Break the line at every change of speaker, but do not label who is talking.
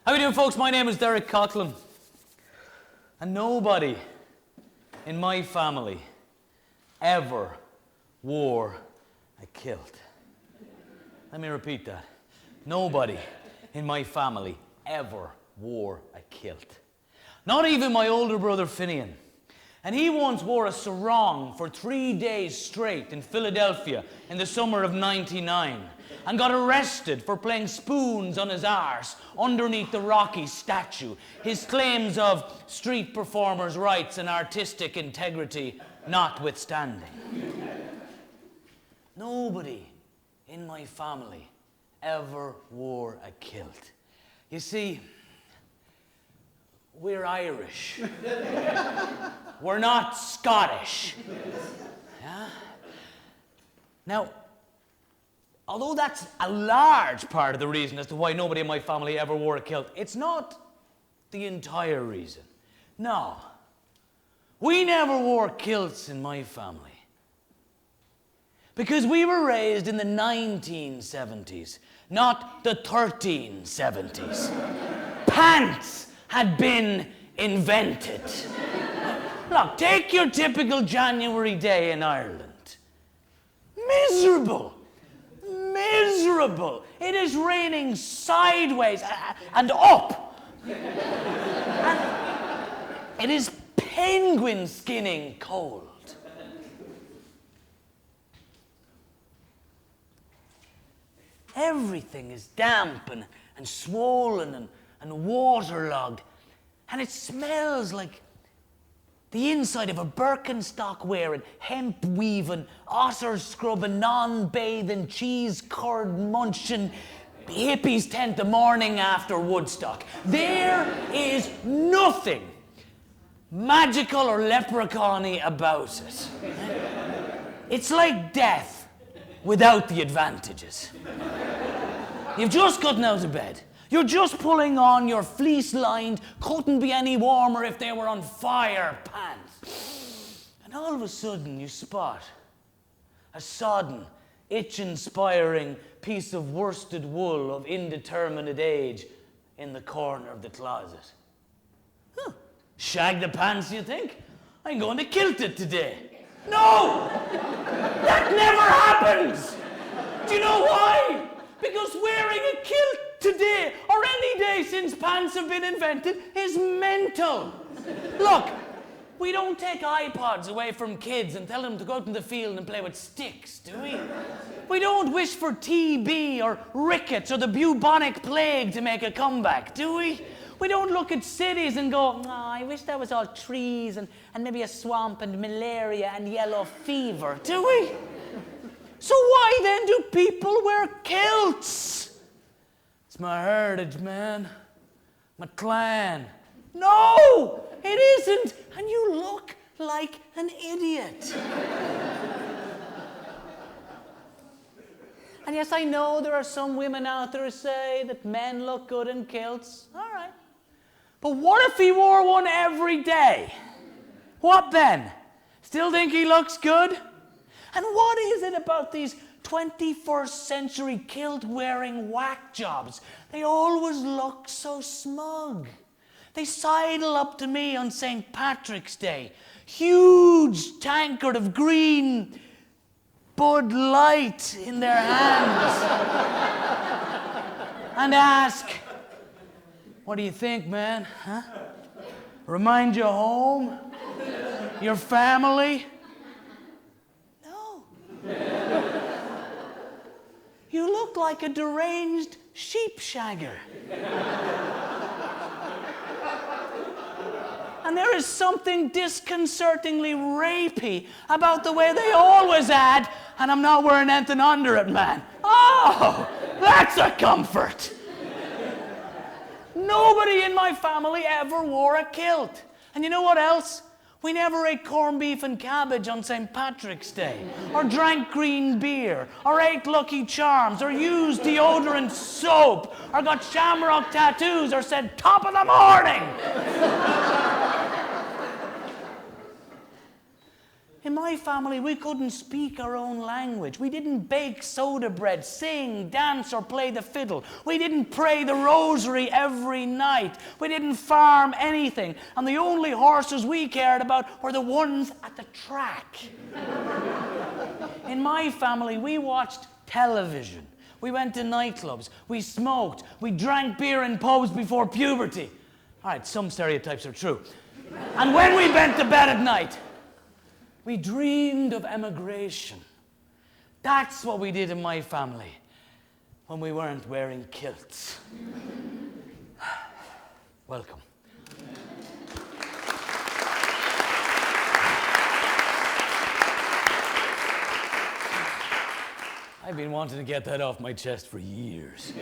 How are you doing, folks? My name is Derek Coghlan. And nobody in my family ever wore a kilt. Let me repeat that. Nobody in my family ever wore a kilt. Not even my older brother Finian. And he once wore a sarong for 3 days straight in Philadelphia in the summer of '99 and got arrested for playing spoons on his arse underneath the Rocky statue, his claims of street performers' rights and artistic integrity notwithstanding. Nobody in my family ever wore a kilt. You see, we're Irish. We're not Scottish. Yeah? Now, although that's a large part of the reason as to why nobody in my family ever wore a kilt, it's not the entire reason. No. We never wore kilts in my family. Because we were raised in the 1970s, not the 1370s. Pants had been invented. Look, take your typical January day in Ireland. Miserable. Miserable. It is raining sideways and up. And it is penguin skinning cold. Everything is damp and swollen and waterlogged. And it smells like the inside of a Birkenstock wearing, hemp weaving, otter scrubbing, non-bathing, cheese curd munching hippies tent the morning after Woodstock. There is nothing magical or leprechaun-y about it. It's like death without the advantages. You've just gotten out of bed. You're just pulling on your fleece-lined, couldn't be any warmer if they were on fire pants. And all of a sudden you spot a sodden, itch-inspiring piece of worsted wool of indeterminate age in the corner of the closet. Huh. Shag the pants, you think? I'm going to kilt it today. No! That never happens! Do you know why? Because wearing a kilt today, or any day since pants have been invented, is mental. Look, we don't take iPods away from kids and tell them to go out in the field and play with sticks, do we? We don't wish for TB or rickets or the bubonic plague to make a comeback, do we? We don't look at cities and go, oh, I wish that was all trees and maybe a swamp and malaria and yellow fever, do we? So why then do people wear kilts? It's my heritage, man. My clan. No, it isn't. And you look like an idiot. And yes, I know there are some women out there who say that men look good in kilts. All right. But what if he wore one every day? What then? Still think he looks good? And what is it about these 21st century kilt-wearing whack jobs? They always look so smug. They sidle up to me on St. Patrick's Day, huge tankard of green Bud Light in their hands, and ask, what do you think, man? Huh? Remind you of home? Your family? You look like a deranged sheep shagger. And there is something disconcertingly rapey about the way they always add, and I'm not wearing anything under it, man. Oh, that's a comfort. Nobody in my family ever wore a kilt. And you know what else? We never ate corned beef and cabbage on St. Patrick's Day, or drank green beer, or ate Lucky Charms, or used deodorant soap, or got shamrock tattoos, or said top of the morning. In my family, we couldn't speak our own language. We didn't bake soda bread, sing, dance, or play the fiddle. We didn't pray the rosary every night. We didn't farm anything. And the only horses we cared about were the ones at the track. In my family, we watched television. We went to nightclubs. We smoked. We drank beer in pubs before puberty. All right, some stereotypes are true. And when we went to bed at night, we dreamed of emigration. That's what we did in my family when we weren't wearing kilts. Welcome. I've been wanting to get that off my chest for years.